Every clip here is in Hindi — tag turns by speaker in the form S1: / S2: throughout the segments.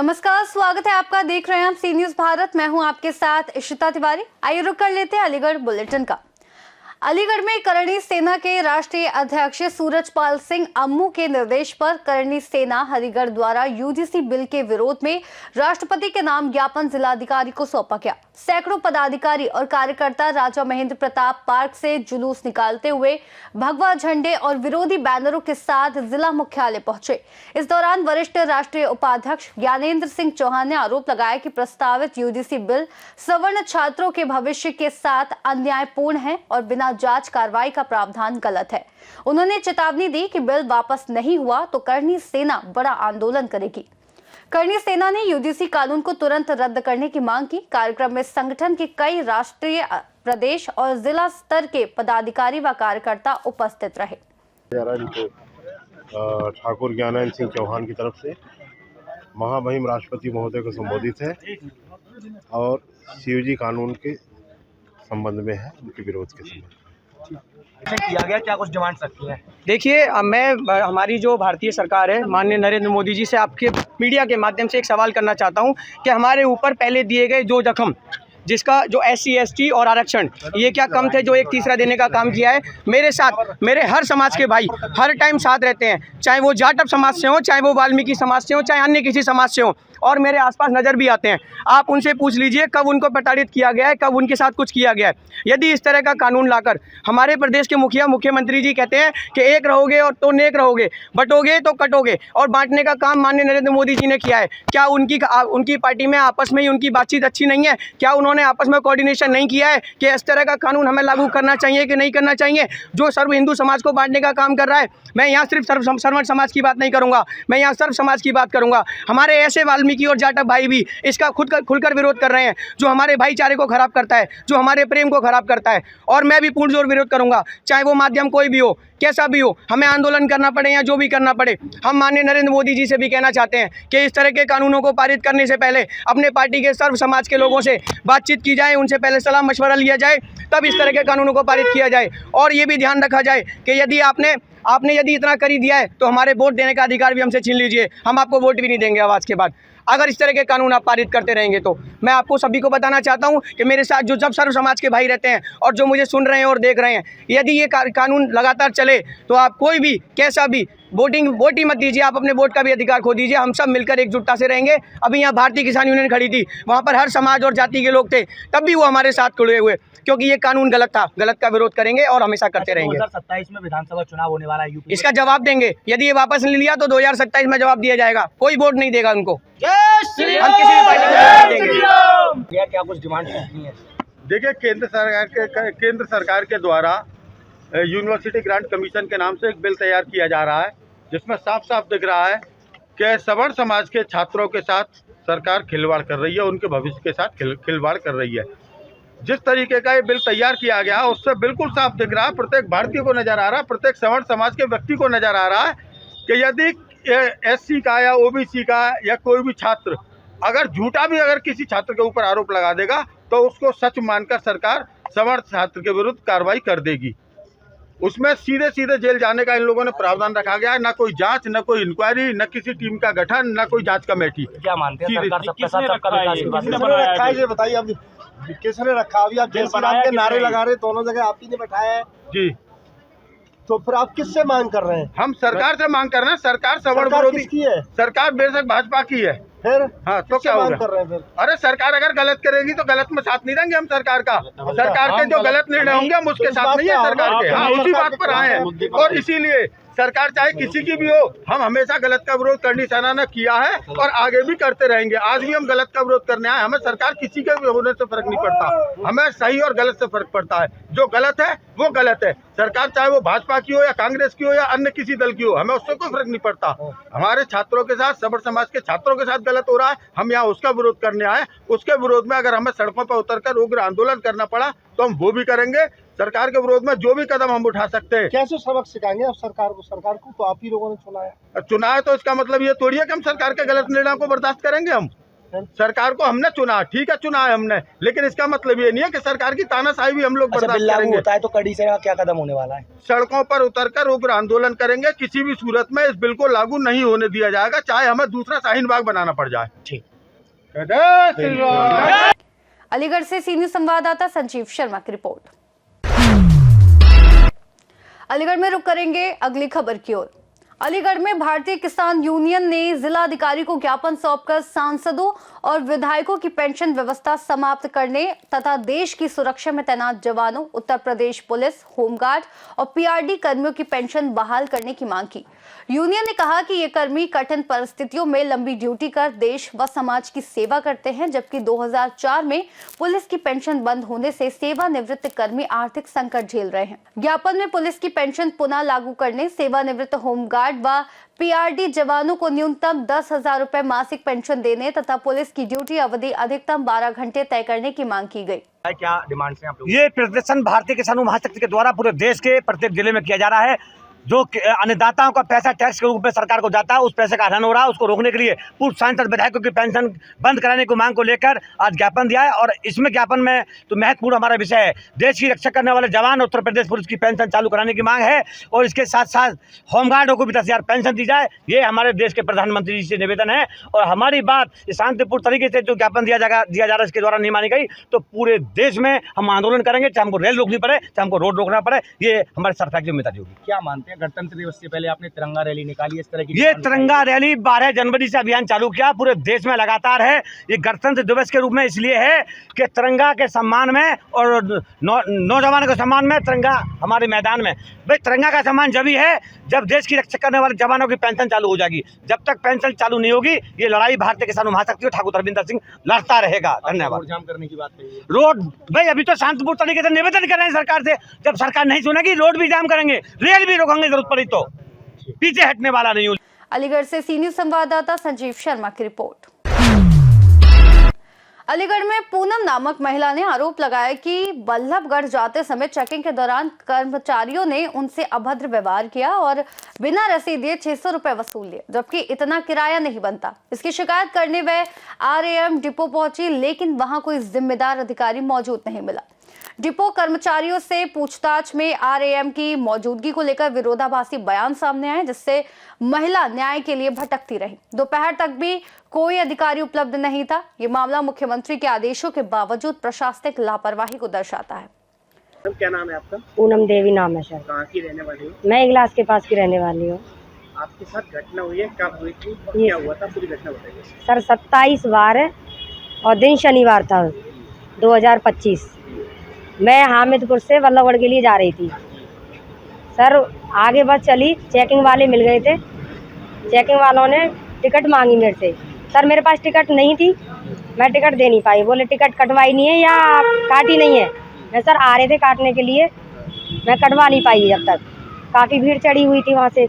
S1: नमस्कार, स्वागत है आपका। देख रहे हैं आप सी न्यूज भारत। मैं हूं आपके साथ इशिता तिवारी। आइए रुक कर लेते हैं अलीगढ़ बुलेटिन का। अलीगढ़ में करणी सेना के राष्ट्रीय अध्यक्ष सूरजपाल सिंह अम्मू के निर्देश पर करणी सेना हरिगढ़ द्वारा यूजीसी बिल के विरोध में राष्ट्रपति के नाम ज्ञापन जिलाधिकारी को सौंपा गया। सैकड़ों पदाधिकारी और कार्यकर्ता राजा महेंद्र प्रताप पार्क से जुलूस निकालते हुए भगवा झंडे और विरोधी बैनरों के साथ जिला मुख्यालय पहुंचे। इस दौरान वरिष्ठ राष्ट्रीय उपाध्यक्ष ज्ञानेंद्र सिंह चौहान ने आरोप लगाया कि प्रस्तावित यूजीसी बिल सवर्ण छात्रों के भविष्य के साथ अन्यायपूर्ण है और बिना जांच कार्रवाई का प्रावधान गलत है। उन्होंने चेतावनी दी कि बिल वापस नहीं हुआ तो करणी सेना बड़ा आंदोलन करेगी। करणी सेना ने यूजीसी कानून को तुरंत रद्द करने की मांग की। कार्यक्रम में संगठन के कई राष्ट्रीय, प्रदेश और जिला स्तर के पदाधिकारी व कार्यकर्ता उपस्थित रहे।
S2: ठाकुर ज्ञानेंद्र सिंह चौहान की तरफ से महामहिम राष्ट्रपति महोदय को संबोधित है और सीयूजी कानून के संबंध में है, उनके विरोध के संबंध में
S3: किया गया। क्या कुछ डिमांड रखती है?
S4: देखिए, हमारी जो भारतीय सरकार है, माननीय नरेंद्र मोदी जी से आपके मीडिया के माध्यम से एक सवाल करना चाहता हूं कि हमारे ऊपर पहले दिए गए जो जख्म, जिसका जो SC ST और आरक्षण, ये क्या कम थे जो एक तीसरा देने का काम किया है। मेरे साथ मेरे हर समाज के भाई हर टाइम साथ रहते हैं, चाहे वो जाटव समाज से हो, चाहे वो वाल्मीकि समाज से हो, चाहे अन्य किसी समाज से हो, और मेरे आसपास नज़र भी आते हैं। आप उनसे पूछ लीजिए कब उनको प्रताड़ित किया गया है, कब उनके साथ कुछ किया गया है। यदि इस तरह का कानून लाकर हमारे प्रदेश के मुख्यमंत्री जी कहते हैं कि एक रहोगे और तो नेक रहोगे, बटोगे तो कटोगे, और बांटने का काम माननीय नरेंद्र मोदी जी ने किया है, क्या उनकी पार्टी में आपस में ही उनकी बातचीत अच्छी नहीं है? क्या उन्होंने आपस में कोऑर्डिनेशन नहीं किया है कि इस तरह का कानून हमें लागू करना चाहिए कि नहीं करना चाहिए, जो सर्व हिंदू समाज को बांटने का काम कर रहा है? मैं यहाँ सिर्फ सर्वण समाज की बात नहीं करूँगा, मैं यहाँ सर्व समाज की बात करूँगा। हमारे ऐसे वाल्मीकि और जाटव भाई भी इसका खुलकर विरोध कर रहे हैं, जो हमारे भाईचारे को खराब करता है, जो हमारे प्रेम को खराब करता है, और मैं भी पूर्ण जोर विरोध करूँगा, चाहे वो माध्यम कोई भी हो, कैसा भी हो, हमें आंदोलन करना पड़े या जो भी करना पड़े। हम माननीय नरेंद्र मोदी जी से भी कहना चाहते हैं कि इस तरह के कानूनों को पारित करने से पहले अपने पार्टी के सर्व समाज के लोगों से बातचीत की जाए, उनसे पहले सलाह मशवरा लिया जाए, तब इस तरह के कानूनों को पारित किया जाए। और ये भी ध्यान रखा जाए कि यदि आपने यदि इतना कर ही दिया है तो हमारे वोट देने का अधिकार भी हमसे छीन लीजिए, हम आपको वोट भी नहीं देंगे आवाज़ के बाद, अगर इस तरह के कानून आप पारित करते रहेंगे तो। मैं आपको सभी को बताना चाहता हूं कि मेरे साथ जो सर्व समाज के भाई रहते हैं और जो मुझे सुन रहे हैं और देख रहे हैं, यदि ये कानून लगातार चले तो आप कोई भी कैसा भी वोट ही मत दीजिए, आप अपने वोट का भी अधिकार खो दीजिए। हम सब मिलकर एकजुटता से रहेंगे। अभी यहाँ भारतीय किसान यूनियन खड़ी थी, वहाँ पर हर समाज और जाति के लोग थे, तब भी वो हमारे साथ खड़े हुए, क्योंकि ये कानून गलत था। गलत का विरोध करेंगे और हमेशा करते रहेंगे।
S3: 2027 में विधानसभा चुनाव होने वाला है यूपी,
S4: इसका जवाब देंगे। यदि ये वापस नहीं लिया तो 2027 में जवाब दिया जाएगा, कोई वोट नहीं देगा उनको। हम किसी भी पार्टी को देंगे।
S3: क्या कुछ डिमांड रखती है?
S2: देखिए, केंद्र सरकार के द्वारा यूनिवर्सिटी ग्रांट कमीशन के नाम से एक बिल तैयार किया जा रहा है, जिसमें साफ साफ दिख रहा है कि सवर्ण समाज के छात्रों के साथ सरकार खिलवाड़ कर रही है, उनके भविष्य के साथ खिलवाड़ कर रही है। जिस तरीके का ये बिल तैयार किया गया उससे बिल्कुल साफ दिख रहा है, प्रत्येक भारतीय को नजर आ रहा है, प्रत्येक सवर्ण समाज के व्यक्ति को नजर आ रहा है कि यदि SC का या OBC का या कोई भी छात्र अगर झूठा भी अगर किसी छात्र के ऊपर आरोप लगा देगा तो उसको सच मानकर सरकार सवर्ण छात्र के विरुद्ध कार्रवाई कर देगी। उसमें सीधे सीधे जेल जाने का इन लोगों ने प्रावधान रखा गया है। न कोई जांच, न कोई इंक्वायरी, न किसी टीम का गठन, न कोई जांच कमेटी।
S3: क्या मानते हैं सरकार सबके साथ सबका विकास की बात
S5: रखा है? ये बताइए, अब किसने रखा? अभी आप जय श्री राम के नारे लगा रहे, दोनों जगह आप ही ने बैठाया है
S2: जी,
S5: तो फिर आप किससे मांग कर रहे हैं?
S2: हम सरकार से मांग कर रहे हैं। सरकार सवर्ण विरोधी
S5: किसकी है?
S2: सरकार बेशक भाजपा की है।
S5: फिर
S2: हाँ, तो क्या
S5: मांग
S2: होगा?
S5: कर रहे हैं फिर?
S2: अरे सरकार अगर गलत करेगी तो गलत में साथ नहीं देंगे हम सरकार का। सरकार के जो गलत निर्णय होंगे हम उसके साथ नहीं है सरकार के। हाँ, उसी बात पर आए हैं और इसीलिए सरकार चाहे किसी की भी हो, हम हमेशा गलत का विरोध करनी सेना ने किया है और आगे भी करते रहेंगे। आज भी हम गलत का विरोध करने आए। हमें सरकार किसी के भी होने से फर्क नहीं पड़ता, हमें सही और गलत से फर्क पड़ता है। जो गलत है वो गलत है। सरकार चाहे वो भाजपा की हो या कांग्रेस की हो या अन्य किसी दल की हो, हमें उससे कोई फर्क नहीं पड़ता। हमारे छात्रों के साथ, सवर्ण समाज के छात्रों के साथ गलत हो रहा है, हम यहाँ उसका विरोध करने आए। उसके विरोध में अगर हमें सड़कों पर उतरकर उग्र आंदोलन करना पड़ा तो हम वो भी करेंगे। सरकार के विरोध में जो भी कदम हम उठा सकते हैं।
S5: कैसे सबक सिखाएंगे आप सरकार को? सरकार को तो आप ही लोगों ने चुना है।
S2: चुना है तो इसका मतलब ये थोड़ी है कि हम सरकार के गलत निर्णयों को बर्दाश्त करेंगे। हम सरकार को हमने चुना, ठीक है चुना है हमने, लेकिन इसका मतलब ये नहीं है कि सरकार की तानाशाही भी हम लोग
S3: अच्छा,
S2: बर्दाश्त
S3: बिल लागू
S2: करेंगे।
S3: होता है तो कड़ी से क्या कदम होने वाला है?
S2: सड़कों पर उतरकर उग्र आंदोलन करेंगे, किसी भी सूरत में इस बिल को लागू नहीं होने दिया जाएगा, चाहे हमें दूसरा शाहीन बाग बनाना पड़ जाए।
S3: ठीक।
S1: अलीगढ़ से सी न्यूज संवाददाता संजीव शर्मा की रिपोर्ट। अलीगढ़ में रुक करेंगे अगली खबर की ओर। अलीगढ़ में भारतीय किसान यूनियन ने जिलाधिकारी को ज्ञापन सौंपकर सांसदों और विधायकों की पेंशन व्यवस्था समाप्त करने तथा देश की सुरक्षा में तैनात जवानों, उत्तर प्रदेश पुलिस, होमगार्ड और पीआरडी कर्मियों की पेंशन बहाल करने की मांग की। यूनियन ने कहा कि ये कर्मी कठिन परिस्थितियों में लंबी ड्यूटी कर देश व समाज की सेवा करते हैं, जबकि 2004 में पुलिस की पेंशन बंद होने से सेवानिवृत्त कर्मी आर्थिक संकट झेल रहे हैं। ज्ञापन में पुलिस की पेंशन पुनः लागू करने, सेवानिवृत्त होमगार्ड व पीआरडी जवानों को न्यूनतम 10,000 रुपए मासिक पेंशन देने तथा पुलिस की ड्यूटी अवधि अधिकतम 12 घंटे तय करने की मांग की गई।
S3: क्या डिमांड है आप लोग?
S6: ये प्रदर्शन भारतीय किसान महाशक्ति के द्वारा पूरे देश के प्रत्येक जिले में किया जा रहा है। जो अन्नदाताओं का पैसा टैक्स के रूप में सरकार को जाता है, उस पैसे का हनन हो रहा है, उसको रोकने के लिए पूर्व सांसद विधायकों की पेंशन बंद कराने की मांग को लेकर आज ज्ञापन दिया है। और इसमें ज्ञापन में तो महत्वपूर्ण हमारा विषय है देश की रक्षा करने वाले जवान उत्तर प्रदेश पुलिस की पेंशन चालू कराने की मांग है, और इसके साथ साथ होमगार्डों को भी 10,000 पेंशन दी जाए। ये हमारे देश के प्रधानमंत्री जी से निवेदन है, और हमारी बात शांतिपूर्ण तरीके से जो ज्ञापन दिया जा रहा है इसके द्वारा नहीं मानी गई तो पूरे देश में हम आंदोलन करेंगे, चाहे हमको रेल रोकनी पड़े, चाहे हमको रोड रोकना पड़े। ये हमारी सरकार की जिम्मेदारी होगी।
S3: क्या मानते हैं गणतंत्र दिवस से पहले आपने तिरंगा रैली निकाली, इस तरह की
S6: ये तिरंगा रैली 12 जनवरी से अभियान चालू किया, पूरे देश में लगातार है। ये गणतंत्र दिवस के रूप में इसलिए है कि तिरंगा के सम्मान में और नौजवानों के सम्मान में तिरंगा हमारे मैदान में। भाई तिरंगा का सम्मान जब ही है जब देश की रक्षा करने वाले जवानों की पेंशन चालू हो जाएगी। जब तक पेंशन चालू नहीं होगी ये लड़ाई भारतीय किसान महाशक्ति और ठाकुर धर्मेंद्र सिंह लड़ता रहेगा। धन्यवाद।
S3: रोड जाम करने की बात कही है।
S6: रोड भाई अभी तो शांतिपूर्ण तरीके से निवेदन कर रहे हैं सरकार से, जब सरकार नहीं सुनेगी रोड भी जाम करेंगे, रेल भी रोकेंगे, जरूरत पड़ी तो पीछे हटने वाला नहीं हूँ।
S1: अलीगढ़ से सी न्यूज संवाददाता संजीव शर्मा की रिपोर्ट। अलीगढ़ में पूनम नामक महिला ने आरोप लगाया कि बल्लभगढ़ जाते समय चेकिंग के दौरान कर्मचारियों ने उनसे अभद्र व्यवहार किया और बिना रसीद दिए 600 रुपए वसूल लिए, जबकि इतना किराया नहीं बनता। इसकी शिकायत करने वह आरएएम डिपो पहुंची, लेकिन वहां कोई जिम्मेदार अधिकारी मौजूद नहीं मिला। डिपो कर्मचारियों से पूछताछ में आरएएम की मौजूदगी को लेकर विरोधाभासी बयान सामने आए, जिससे महिला न्याय के लिए भटकती रही। दोपहर तक भी कोई अधिकारी उपलब्ध नहीं था। ये मामला मुख्यमंत्री के आदेशों के बावजूद प्रशासनिक लापरवाही को दर्शाता है।
S3: क्या नाम है आपका?
S7: पूनम देवी नाम है सर।
S3: कहाँ की रहने वाली हो?
S7: मैं इगलास के पास की रहने वाली हूँ।
S3: आपके साथ घटना हुई है, कब हुई थी, क्या हुआ था, पूरी घटना बताइए।
S7: सर 27 बार और दिन शनिवार था 2025। मैं हामिदपुर से बल्लभगढ़ के लिए जा रही थी सर। आगे बस चली, चेकिंग वाले मिल गए थे। चेकिंग वालों ने टिकट मांगी मेरे से। सर मेरे पास टिकट नहीं थी, मैं टिकट दे नहीं पाई। बोले टिकट कटवाई नहीं है या काटी नहीं है। मैं सर आ रहे थे काटने के लिए, मैं कटवा नहीं पाई जब तक। काफ़ी भीड़ चढ़ी हुई थी वहाँ से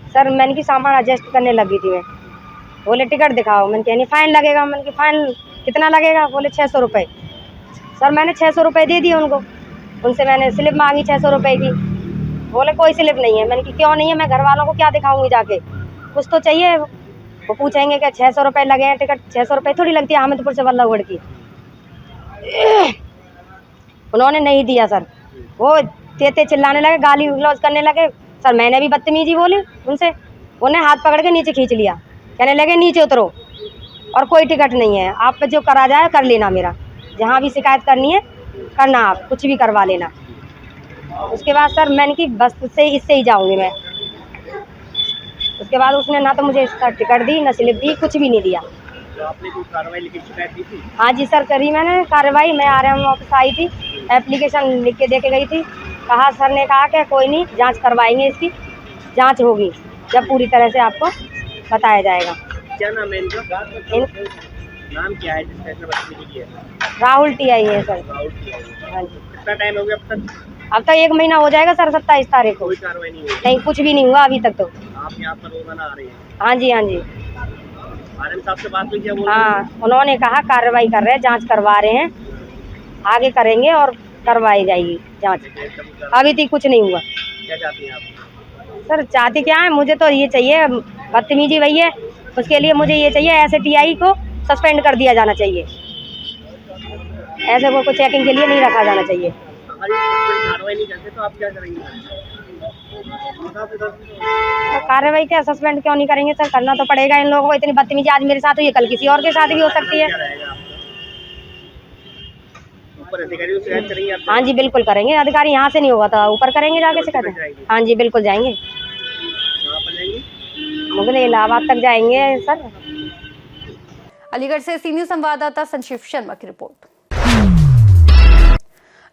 S7: सर। मैंने कि सामान एडजस्ट करने लगी थी मैं। बोले टिकट दिखाओ। मैंने कहा नहीं फाइन लगेगा। मैंने कि फाइन कितना लगेगा? बोले 600 रुपये। सर मैंने 600 रुपये दे दिए उनको। उनसे मैंने स्लिप मांगी 600 रुपये की। बोले कोई स्लिप नहीं है। मैंने कि क्यों नहीं है, मैं घर वालों को क्या दिखाऊंगी जाके, कुछ तो चाहिए। वो पूछेंगे कि 600 रुपये लगे हैं, टिकट 600 रुपये थोड़ी लगती है हामिदपुर से बल्लभगढ़ की। उन्होंने नहीं दिया सर। वो तेते चिल्लाने लगे, गाली गलौज करने लगे सर। मैंने भी बदतमीजी बोली उनसे। उन्हें हाथ पकड़ के नीचे खींच लिया, कहने लगे नीचे उतरो और कोई टिकट नहीं है, आप पे जो करा जाए कर लेना। मेरा जहाँ भी शिकायत करनी है करना, आप कुछ भी करवा लेना। उसके बाद सर मैंने कि बस से इससे ही जाऊंगी मैं। उसके बाद उसने ना तो मुझे इसका टिकट दी, ना स्लिप दी, कुछ भी नहीं दिया।
S3: तो आपने कोई कार्रवाई लिखी, शिकायत की थी?
S7: हाँ जी सर करी मैंने कार्रवाई। मैं आरएएम ऑफिस आई थी, एप्लीकेशन लिख के दे के गई थी। कहा सर ने कहा कि कोई नहीं, जांच करवाएंगे, इसकी जांच होगी जब पूरी तरह से आपको बताया जाएगा।
S3: क्या नाम है इनका? नाम क्या है जिसका इतना बदतमीजी किया?
S7: राहुल टीआई है सर।
S3: राहुल टीआई।
S7: हाँ जी।
S3: कितना टाइम हो गया अब तक?
S7: अब तक 1 महीना हो जाएगा सर। 27 तारीख को
S3: कोई कार्रवाई नहीं हुई?
S7: नहीं, कुछ भी नहीं हुआ अभी तक तो।
S3: आप यहाँ पर रोजाना आ रही हैं?
S7: हाँ जी हाँ जी।
S3: आरएम साहब से बात हुई क्या?
S7: हाँ उन्होंने कहा कार्रवाई कर रहे हैं, जांच करवा रहे हैं, आगे करेंगे और करवाई जाएगी जांच। अभी तक कुछ नहीं हुआ।
S3: क्या चाहती हैं आप?
S7: सर चाहती क्या है, मुझे तो ये चाहिए, बदतमीजी वही है, उसके लिए मुझे ये चाहिए। ऐसे टीआई को सस्पेंड कर दिया जाना चाहिए। ऐसे को चेकिंग के लिए नहीं रखा जाना चाहिए।
S3: अगर ये कार्रवाई नहीं करते तो आप क्या करेंगे?
S7: तो कार्रवाई क्या, सस्पेंड क्यों नहीं करेंगे सर? करना तो पड़ेगा इन लोगों को। इतनी बदतमीजी आज मेरे साथ हुई है, कल किसी और के साथ भी हो सकती है।
S3: क्या रहेगा आपका? ऊपर अधिकारियों से शिकायत करेंगे आप?
S7: हाँ जी बिल्कुल करेंगे। अधिकारी यहाँ से नहीं होगा तो ऊपर करेंगे जाके शिकायत। हाँ जी बिल्कुल जाएंगे,
S3: कहाँ पर जाएंगे?
S7: मुझे इलाहाबाद तक जाएंगे सर।
S1: अलीगढ़ से सी न्यूज संवाददाता संजीव शर्मा की रिपोर्ट।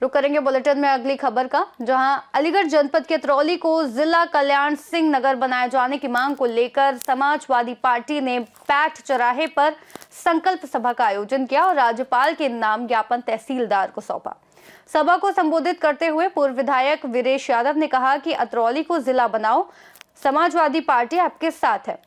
S1: रुक करेंगे बुलेटिन में अगली खबर का, जहां अलीगढ़ जनपद के अतरौली को जिला कल्याण सिंह नगर बनाए जाने की मांग को लेकर समाजवादी पार्टी ने पैठ चौराहे पर संकल्प सभा का आयोजन किया और राज्यपाल के नाम ज्ञापन तहसीलदार को सौंपा। सभा को संबोधित करते हुए पूर्व विधायक वीरेश यादव ने कहा कि अतरौली को जिला बनाओ, समाजवादी पार्टी आपके साथ है।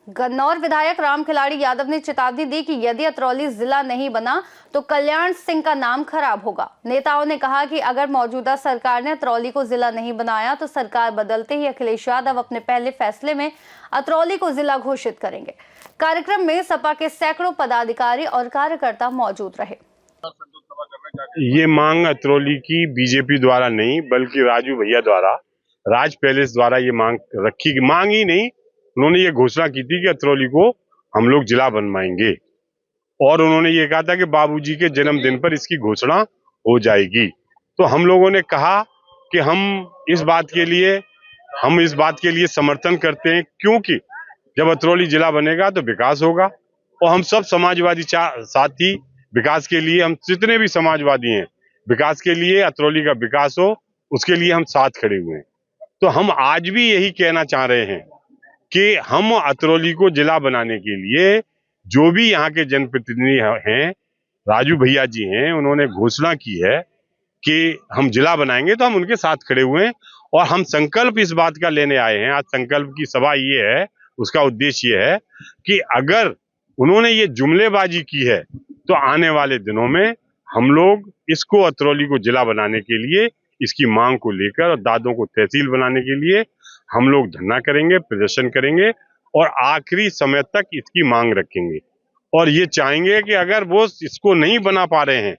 S1: गन्नौर विधायक राम खिलाड़ी यादव ने चेतावनी दी कि यदि अतरौली जिला नहीं बना तो कल्याण सिंह का नाम खराब होगा। नेताओं ने कहा कि अगर मौजूदा सरकार ने अतरौली को जिला नहीं बनाया तो सरकार बदलते ही अखिलेश यादव अपने पहले फैसले में अतरौली को जिला घोषित करेंगे। कार्यक्रम में सपा के सैकड़ों पदाधिकारी और कार्यकर्ता मौजूद रहे।
S8: ये मांग अतरौली की बीजेपी द्वारा नहीं बल्कि राजू भैया द्वारा, राज पैलेस द्वारा ये मांग रखी, मांग ही नहीं, उन्होंने ये घोषणा की थी कि अतरौली को हम लोग जिला बनवाएंगे और उन्होंने ये कहा था कि बाबूजी के जन्मदिन पर इसकी घोषणा हो जाएगी। तो हम लोगों ने कहा कि हम इस बात के लिए समर्थन करते हैं, क्योंकि जब अतरौली जिला बनेगा तो विकास होगा और हम सब समाजवादी साथी विकास के लिए, हम जितने भी समाजवादी हैं विकास के लिए, अतरौली का विकास हो उसके लिए हम साथ खड़े हुए हैं। तो हम आज भी यही कहना चाह रहे हैं कि हम अतरौली को जिला बनाने के लिए जो भी यहाँ के जनप्रतिनिधि हैं, राजू भैया जी हैं, उन्होंने घोषणा की है कि हम जिला बनाएंगे, तो हम उनके साथ खड़े हुए हैं और हम संकल्प इस बात का लेने आए हैं। आज संकल्प की सभा ये है, उसका उद्देश्य ये है कि अगर उन्होंने ये जुमलेबाजी की है तो आने वाले दिनों में हम लोग इसको अतरौली को जिला बनाने के लिए, इसकी मांग को लेकर और दादों को तहसील बनाने के लिए हम लोग धरना करेंगे, प्रदर्शन करेंगे और आखिरी समय तक इसकी मांग रखेंगे। और ये चाहेंगे कि अगर वो इसको नहीं बना पा रहे हैं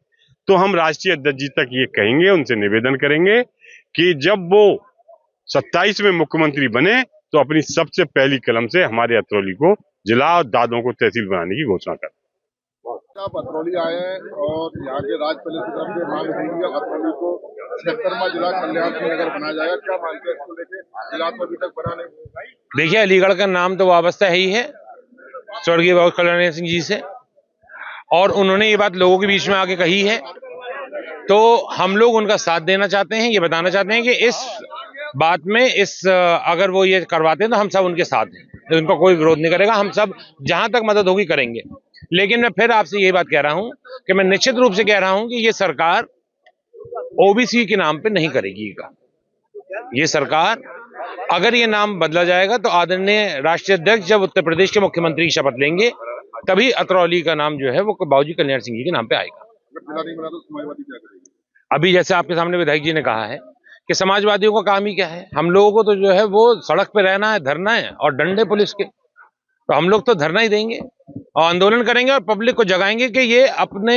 S8: तो हम राष्ट्रीय अध्यक्ष जी तक ये कहेंगे, उनसे निवेदन करेंगे कि जब वो 27 में मुख्यमंत्री बने तो अपनी सबसे पहली कलम से हमारे अतरौली को जिला और दादों को तहसील बनाने की घोषणा करें।
S5: आप अतरौली आए हैं और यहाँ के राज पैलेस की तरफ से मांग हुई है अतरौली को 76वां जिला कल्याण सिंह नगर बनाया जाएगा, क्या मानते हैं इसको लेके? जिला तो अभी तक बना नहीं।
S9: देखिए, अलीगढ़ का नाम तो वाबस्ता है ही है स्वर्गीय बाबू कल्याण सिंह जी से, और उन्होंने ये बात लोगों के बीच में आके कही है, तो हम लोग उनका साथ देना चाहते हैं। ये बताना चाहते हैं कि इस बात में अगर वो ये करवाते हैं तो हम सब उनके साथ हैं, तो उनका कोई विरोध नहीं करेगा। हम सब जहां तक मदद होगी करेंगे। लेकिन मैं फिर आपसे यही बात कह रहा हूं कि मैं निश्चित रूप से कह रहा हूं कि ये सरकार ओबीसी के नाम पे नहीं करेगी। ये सरकार, अगर ये नाम बदला जाएगा तो आदरणीय राष्ट्रीय अध्यक्ष जब उत्तर प्रदेश के मुख्यमंत्री की शपथ लेंगे तभी अतरौली का नाम जो है वो बाबूजी कल्याण सिंह जी के नाम पे आएगा। अभी जैसे आपके सामने विधायक जी ने कहा है कि समाजवादियों का काम ही क्या है, हम लोगों को तो जो है वो सड़क पे रहना है, धरना है और डंडे पुलिस के, तो हम लोग तो धरना ही देंगे और आंदोलन करेंगे और पब्लिक को जगाएंगे कि ये अपने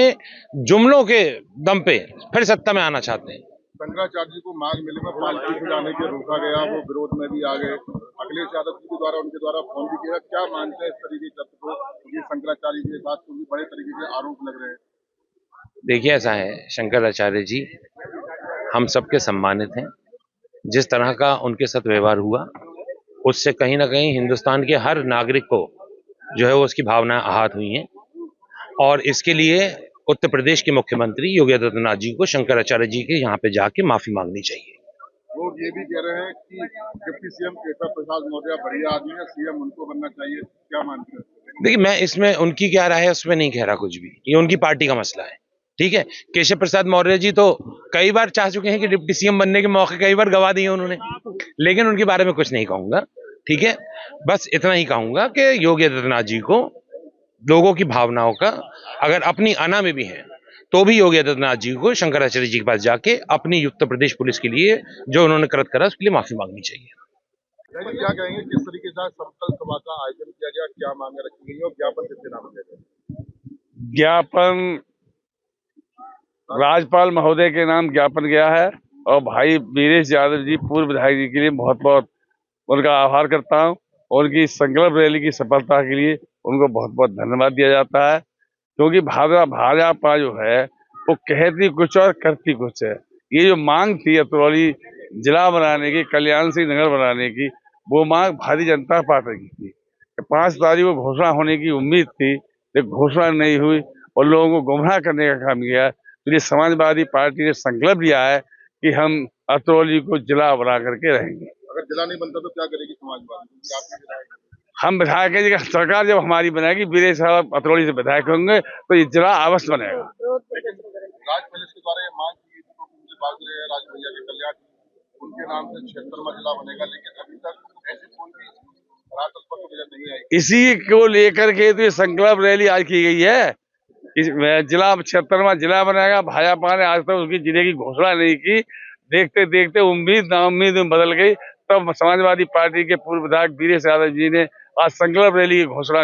S9: जुमलों के दम पे फिर सत्ता में आना चाहते हैं।
S5: शंकराचार्य जी को माघ मेले में पालकी से जाने के रोका गया, वो विरोध में भी आ गए। अखिलेश यादव जी के द्वारा उनके द्वारा फोन भी किया, क्या मानते हैं इस तरीके के तत्व को? ये शंकराचार्य जी के साथ भी बड़े तरीके के आरोप लग रहे हैं।
S9: देखिए, ऐसा है, शंकराचार्य जी हम सबके सम्मानित हैं। जिस तरह का उनके साथ व्यवहार हुआ उससे कहीं ना कहीं हिंदुस्तान के हर नागरिक को जो है वो उसकी भावना आहत हुई हैं, और इसके लिए उत्तर प्रदेश के मुख्यमंत्री योगी आदित्यनाथ जी को शंकराचार्य जी के यहाँ पे जाके माफी मांगनी चाहिए।
S5: लोग ये भी कह रहे हैं कि डिप्टी सीएम केशव प्रसाद मौर्य बढ़िया आदमी है, सीएम उनको बनना चाहिए, क्या मानते हैं?
S9: देखिए, मैं इसमें उनकी क्या राय है उसमें नहीं कह रहा कुछ भी, ये उनकी पार्टी का मसला है। ठीक है, केशव प्रसाद मौर्य जी तो कई बार चाह चुके हैं कि डिप्टी सीएम बनने के मौके कई बार गवा दिए उन्होंने, लेकिन उनके बारे में कुछ नहीं कहूंगा। ठीक है, बस इतना ही कहूंगा कि योगी आदित्यनाथ जी को लोगों की भावनाओं का अगर अपनी आना में भी है तो भी योगी आदित्यनाथ जी को शंकराचार्य जी के पास जाके अपनी उत्तर प्रदेश पुलिस के लिए जो उन्होंने कृत करा उसके लिए माफी मांगनी चाहिए।
S5: क्या कहेंगे, किस तरीके से संकल्प सभा का आयोजन किया गया, क्या मांगे रखी गई और ज्ञापन किसके नाम दिया गया?
S10: ज्ञापन राज्यपाल महोदय के नाम ज्ञापन गया है और भाई वीरेश यादव जी पूर्व विधायक जी के लिए बहुत बहुत उनका आभार करता हूं। उनकी संकल्प रैली की सफलता के लिए उनको बहुत बहुत धन्यवाद दिया जाता है, क्योंकि भाजपा जो है वो कहती कुछ और करती कुछ है। ये जो मांग थी अतरौली जिला बनाने की, कल्याण सिंह नगर बनाने की, वो मांग भारतीय जनता पार्टी की थी। 5 तारीख को घोषणा होने की उम्मीद थी, लेकिन घोषणा नहीं हुई और लोगों को गुमराह करने का काम किया। तो ये समाजवादी पार्टी ने संकल्प लिया है कि हम अतरौली को जिला बना करके रहेंगे।
S5: अगर जिला नहीं बनता तो क्या करेगी समाजवादी?
S10: हम विधायक हैं, सरकार जब हमारी बनाएगी, वीरेश साहब अतरौली से विधायक होंगे तो ये जिला अवश्य बनेगा।
S5: राज पैलेस के द्वारा ये मांग की गई थी, तो मुझे बात रहे राज भैया के कल्याण उनके नाम से 76वां जिला बनेगा, लेकिन अभी तक ऐसी कोई भी धरातल पर नहीं आई।
S10: इसी को लेकर के तो ये संकल्प रैली आज की गई है। जिला 76वां जिला बनेगा। भाजपा ने आज तक उसकी जिले की घोषणा नहीं की। देखते देखते उम्मीद नाउम्मीद में बदल गई। तब समाजवादी पार्टी के पूर्व विधायक वीरेश यादव जी ने आज संकल्प रैली की घोषणा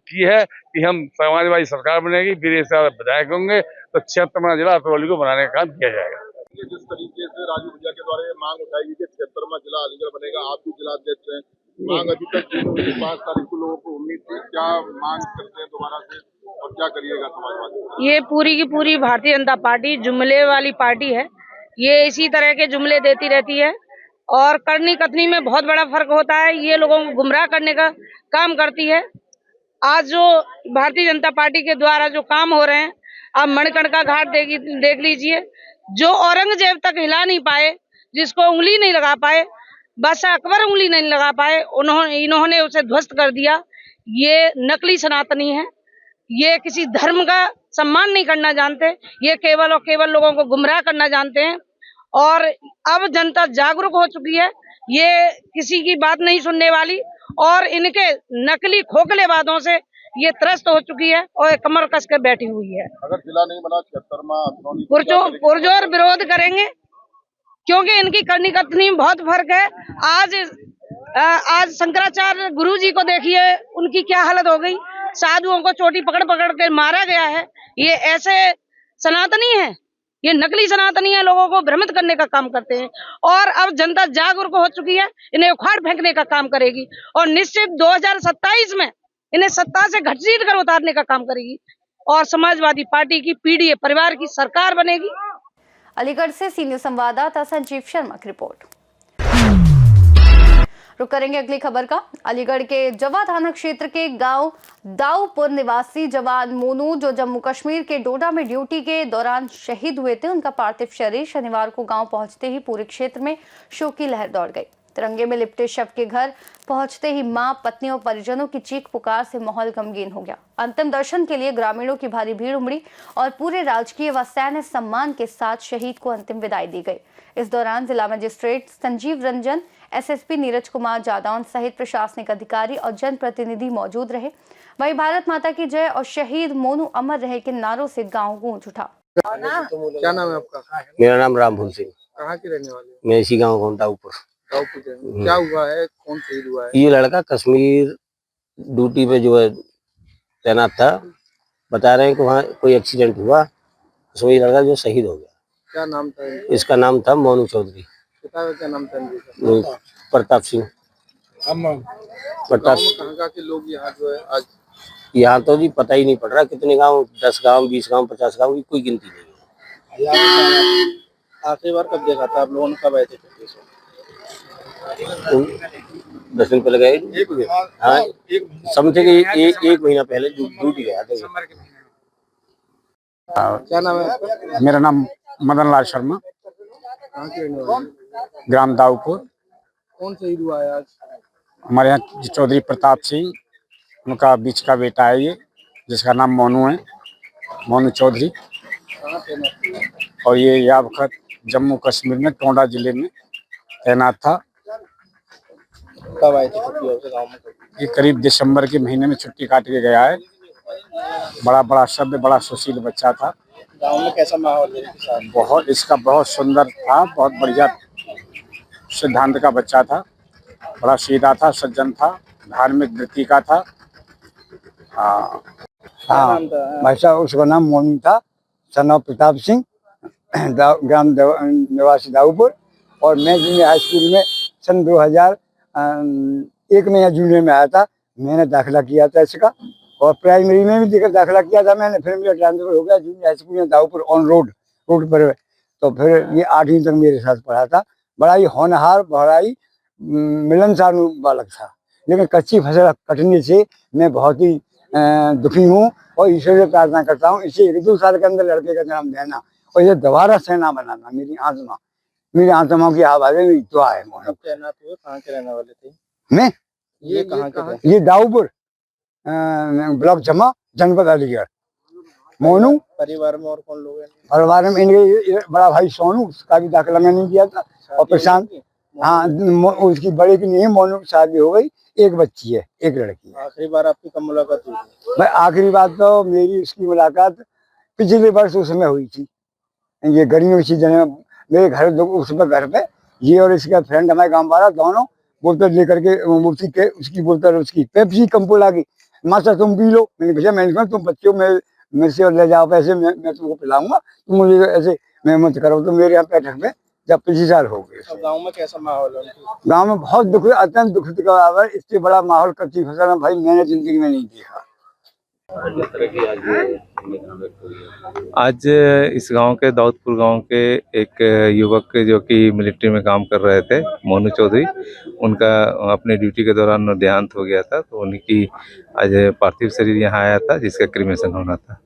S10: की है कि हम समाजवादी सरकार बनेगी, वीरेश यादव विधायक होंगे तो 76वां जिला अतरौली को बनाने का काम किया जाएगा।
S5: जिस तरीके से राजू भैया के द्वारा ये मांग उठाई गई कि 76वां जिला अलीगढ़ बनेगा, आप भी जिला अध्यक्ष हैं, मांग अभी तक 5 तारीख को लोगों को उम्मीद थी, क्या मांग करते हैं दोबारा से और क्या करिएगा समाजवादी?
S11: ये पूरी की पूरी भारतीय जनता पार्टी जुमले वाली पार्टी है। ये इसी तरह के जुमले देती रहती है और करनी कथनी में बहुत बड़ा फर्क होता है। ये लोगों को गुमराह करने का काम करती है। आज जो भारतीय जनता पार्टी के द्वारा जो काम हो रहे हैं, आप मणिकर्णिका घाट देख लीजिए, जो औरंगजेब तक हिला नहीं पाए, जिसको उंगली नहीं लगा पाए, बादशाह अकबर उंगली नहीं लगा पाए, इन्होंने उसे ध्वस्त कर दिया। ये नकली सनातनी है। ये किसी धर्म का सम्मान नहीं करना जानते। ये केवल और केवल लोगों को गुमराह करना जानते हैं और अब जनता जागरूक हो चुकी है। ये किसी की बात नहीं सुनने वाली और इनके नकली खोखले वादों से ये त्रस्त हो चुकी है और कमर कस के बैठी हुई है।
S5: अगर जिला नहीं बना 76वां
S11: पुरजोर विरोध करेंगे, क्योंकि इनकी करनी कथनी में बहुत फर्क है। आज शंकराचार्य गुरु जी को देखिए, उनकी क्या हालत हो गई। साधुओं को चोटी पकड़ पकड़ के मारा गया है। ये ऐसे सनातनी है, ये नकली सनातनी है, लोगों को भ्रमित करने का काम करते हैं और अब जनता जागरूक हो चुकी है, इन्हें उखाड़ फेंकने का काम करेगी और निश्चित 2027 में इन्हें सत्ता से घसीट कर उतारने का काम करेगी और समाजवादी पार्टी की पीडीए परिवार की सरकार बनेगी।
S1: अलीगढ़ से सीनियर संवाददाता संजीव शर्मा की रिपोर्ट। रुक करेंगे अगली खबर का। अलीगढ़ के जवा थाना क्षेत्र के गांव दाऊपुर निवासी जवान मोनू, जो जम्मू कश्मीर के डोडा में ड्यूटी के दौरान शहीद हुए थे, उनका पार्थिव शरीर शनिवार को गांव पहुंचते ही पूरे क्षेत्र में शोक की लहर दौड़ गई। तिरंगे में लिपटे शव के घर पहुंचते ही मां, पत्नी और परिजनों की चीख पुकार से माहौल गमगीन हो गया। अंतिम दर्शन के लिए ग्रामीणों की भारी भीड़ उमड़ी और पूरे राजकीय व सैन्य सम्मान के साथ शहीद को अंतिम विदाई दी गई। इस दौरान जिला मजिस्ट्रेट संजीव रंजन, एसएसपी नीरज कुमार जादौन सहित प्रशासनिक अधिकारी और जनप्रतिनिधि मौजूद रहे। वहीं भारत माता की जय और शहीद मोनू अमर रहे के नारों से गांव गूंज उठा।
S3: क्या नाम है आपका?
S6: मेरा नाम रामभूल सिंह,
S3: कहाँ के रहने वाले?
S6: मैं इसी गाँव का हूँ, दाऊपुर।
S3: क्या हुआ है? कौन शहीद हुआ है?
S6: ये लड़का कश्मीर ड्यूटी पे जो है तैनात था, बता रहे हैं कि वहाँ कोई एक्सीडेंट हुआ, उसमें ये लड़का जो शहीद हो गया।
S3: क्या नाम था?
S6: इसका नाम था मोनू चौधरी।
S3: पिता का क्या नाम था?
S6: प्रताप सिंह। प्रताप।
S3: कहाँ के लोग यहाँ जो है आज?
S6: यहाँ तो जी पता ही नहीं पड़ रहा कितने गांव, 10 गांव, 20 गांव, 50 गांव की कोई गिनती नहीं है।
S3: आखिरी बार कब देखा था आप लोगों ने? कब आए थे?
S6: 10 दिन पहले गए। हाँ, समझे कि एक महीना पहले ड्यूटी गया था।
S3: क्या नाम है?
S12: मेरा नाम मदन लाल शर्मा,
S3: कहाँ के रहने वाले?
S12: ग्राम दाऊपुर।
S3: कौन शहीद हुआ है आज?
S12: हमारे यहाँ चौधरी प्रताप सिंह, उनका बीच का बेटा है ये, जिसका नाम मोनू है, मोनू चौधरी। और ये याबखत जम्मू कश्मीर में टोंडा जिले में तैनात था।
S3: कब आए थे गाँव में?
S12: ये करीब दिसंबर के महीने में छुट्टी काट के गया है। बड़ा सभ्य, बड़ा सुशील बच्चा था।
S3: गाँव में कैसा माहौल है?
S12: बहुत, इसका बहुत सुंदर था, बहुत बढ़िया सिद्धांत का बच्चा था, बड़ा सीधा था, सज्जन था, धार्मिक वृत्ति का था। हाँ भाई साहब, उसका नाम मोनू था, सन ऑफ प्रताप सिंह, ग्राम निवासी दाऊपुर। और मैं जूनियर हाई स्कूल में सन 2001 में या जूनियर में आया था, मैंने दाखिला किया था इसका। और प्राइमरी में भी दाखिला किया था मैंने, फिर मेरा ट्रांसफर हो गया जूनियर हाई स्कूल में दाऊपुर ऑन रोड पर। तो फिर ये 8वीं तक मेरे साथ पढ़ा था। बड़ा ही होनहार, बड़ा ही मिलनसार बालक था, लेकिन कच्ची फसल कटने से मैं बहुत ही दुखी हूँ और ईश्वर से प्रार्थना करता हूँ इसे 1-2 साल के अंदर लड़के का जन्म देना और इसे दोबारा सेना बनाना। मेरी आत्मा की आवाज़ में दुआ है।
S3: कहाँ के रहने वाले थे?
S12: मैं
S3: ये कहाँ के थे?
S12: ये दाऊपुर ब्लॉक जमा, जनपद अलीगढ़। मोनू।
S3: परिवार में और कौन लोग हैं?
S12: परिवार में इनके बड़ा भाई सोनू, उसका भी दाखिला मैंने किया था। और प्रशांत, हाँ उसकी बड़े की नहीं है, मोनू की शादी हो गई, एक बच्ची है, एक लड़की है।
S3: आखिरी बार आपकी कब मुलाकात हुई थी?
S12: भाई आखिरी बात तो मेरी उसकी मुलाकात पिछले वर्ष उस समय हुई थी। ये गर्मियों की सीजन में मेरे घर उसमें घर पे ये और इसका फ्रेंड हमारे गाँव वाला दोनों बोतल लेकर के उसकी बोतल उसकी पेप्सी कंपोला की, मास्टर तुम पी लो। मैंने भैया मैंने कहा तुम बच्चों में मेरे से ले जाओ पैसे, मैं तुमको पिलाऊंगा, तुम मुझे ऐसे मैं मत करो। तो मेरे यहाँ बैठक में जब 25 साल हो गए।
S3: गाँव में कैसा माहौल है?
S12: गाँव में बहुत दुख, अत्यंत दुखित का है। इससे बड़ा माहौल कच्ची फसल में भाई मैंने जिंदगी में नहीं देखा।
S13: आज इस गांव के दाऊदपुर गांव के एक युवक जो कि मिलिट्री में काम कर रहे थे, मोनू चौधरी, उनका अपने ड्यूटी के दौरान देहांत हो गया था। तो उन्हीं की आज पार्थिव शरीर यहां आया था, जिसका क्रिमेशन होना था।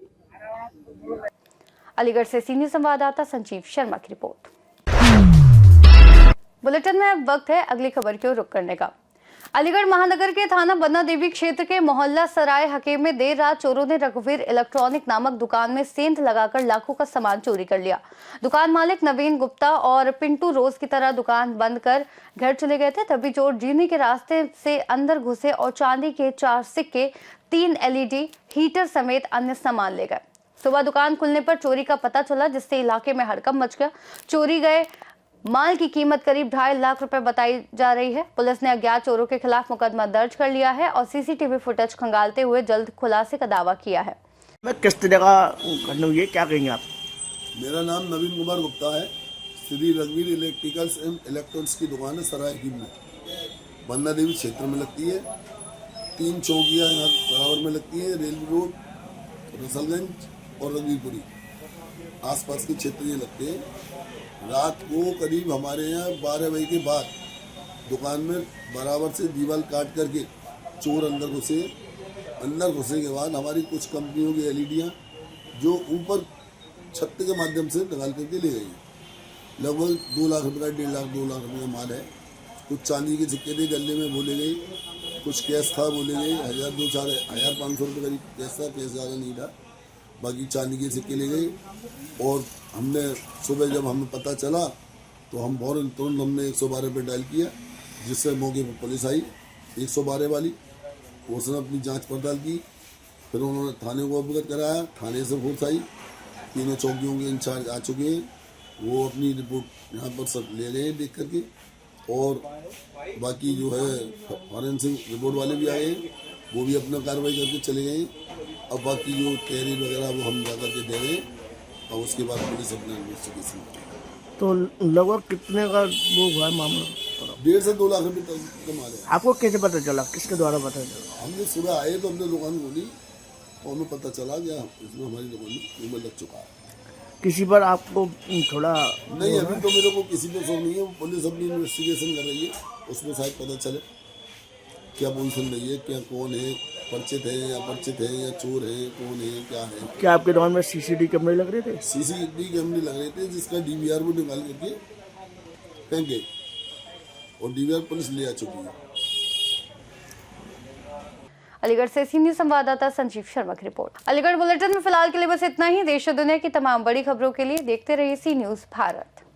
S1: अलीगढ़ से सीनियर संवाददाता संजीव शर्मा की रिपोर्ट। बुलेटिन में अब वक्त है अगली खबर की ओर रुख करने का। अलीगढ़ महानगर के थाना बन्ना देवी क्षेत्र के मोहल्ला सराय हकीम में देर रात चोरों ने रघुवीर इलेक्ट्रॉनिक नामक दुकान में सेंध लगाकर लाखों का सामान चोरी कर लिया। दुकान मालिक नवीन गुप्ता और पिंटू रोज की तरह दुकान बंद कर घर चले गए थे, तभी चोर जीने के रास्ते से अंदर घुसे और चांदी के 4 सिक्के, 3 LED हीटर समेत अन्य सामान ले गए। सुबह दुकान खुलने पर चोरी का पता चला, जिससे इलाके में हड़कंप मच गया। चोरी गए माल की कीमत करीब 2.5 लाख रुपए बताई जा रही है। पुलिस ने अज्ञात चोरों के खिलाफ मुकदमा दर्ज कर लिया है और CCTV फुटेज खंगालते हुए जल्द खुलासे का दावा किया है।
S3: मैं किस तरह का घटना हुई है, क्या कहेंगे आप?
S14: मेरा नाम नवीन कुमार गुप्ता है। श्री रघुवीर इलेक्ट्रिकल्स एंड इलेक्ट्रॉनिक्स की दुकान है सराय हकीम में, बन्ना देवी क्षेत्र में लगती है। 3 चौकियाँ यहाँ बराबर में लगती है, रेलवे रोड, रसलगंज और रघुवीरपुरी, आसपास के क्षेत्र ये लगते हैं। रात को करीब हमारे यहाँ 12 बजे के बाद दुकान में बराबर से दीवार काट करके चोर अंदर घुसे के बाद हमारी कुछ कंपनियों की LEDयाँ जो ऊपर छत के माध्यम से निकाल करके ले गई। लगभग 2 लाख रुपये का 1.5 लाख 2 लाख रुपये का माल है। कुछ चांदी के सिक्के थे गले में बोले गए, कुछ कैश था बोले गए, 1,500 रुपये करीब कैश था, कैश ज़्यादा नहीं था। बाकी चांदी के सिक्के ले गए। और हमने सुबह जब हमें पता चला तो हम तुरंत हमने 112 पे डायल किया, जिससे मौके पर पुलिस आई 112 वाली। उसने अपनी जांच पड़ताल की, फिर उन्होंने थाने को अवगत कराया, थाने से फोर्स आई, तीनों चौकियों के इंचार्ज आ चुके हैं, वो अपनी रिपोर्ट यहाँ पर सब ले गए देख करके। और बाकी जो है फॉरेंसिक रिपोर्ट वाले भी आए हैं, वो भी अपना कार्रवाई करके चले गए। अब बाकी जो तहरीर वगैरह वो हम जा करके दे रहे हैं और उसके बाद पुलिस अपना इन्वेस्टिगेशन करेगी।
S3: तो लगभग कितने का वो हुआ मामला?
S14: 1.5 से 2 लाख रुपये तक का माल है।
S3: आपको कैसे पता चला, किसके द्वारा पता चला?
S14: हमने सुबह आए तो हमने दुकान खोली और हमें पता चला गया इसमें हमारी दुकान में नंबर लग चुका है।
S3: किसी पर आपको थोड़ा
S14: नहीं, अभी तो मेरे को किसी पर शक नहीं है। पुलिस अपनी इन्वेस्टिगेशन कर रही है, उसमें शायद पता चले क्या पोजीशन रही है, क्या कौन है, परिचित है या अपरिचित है या चोर है, कौन है क्या है।
S3: क्या आपके दुकान में CCTV कैमरे लग रहे थे?
S14: CCTV कैमरे लग रहे थे, जिसका DVR वो निकाल करके फेंक गए और DVR पुलिस ले आ चुकी है।
S1: अलीगढ़ से सीनियर संवाददाता संजीव शर्मा की रिपोर्ट। अलीगढ़ बुलेटिन में फिलहाल के लिए बस इतना ही। देश और दुनिया की तमाम बड़ी खबरों के लिए देखते रहिए C न्यूज़ भारत।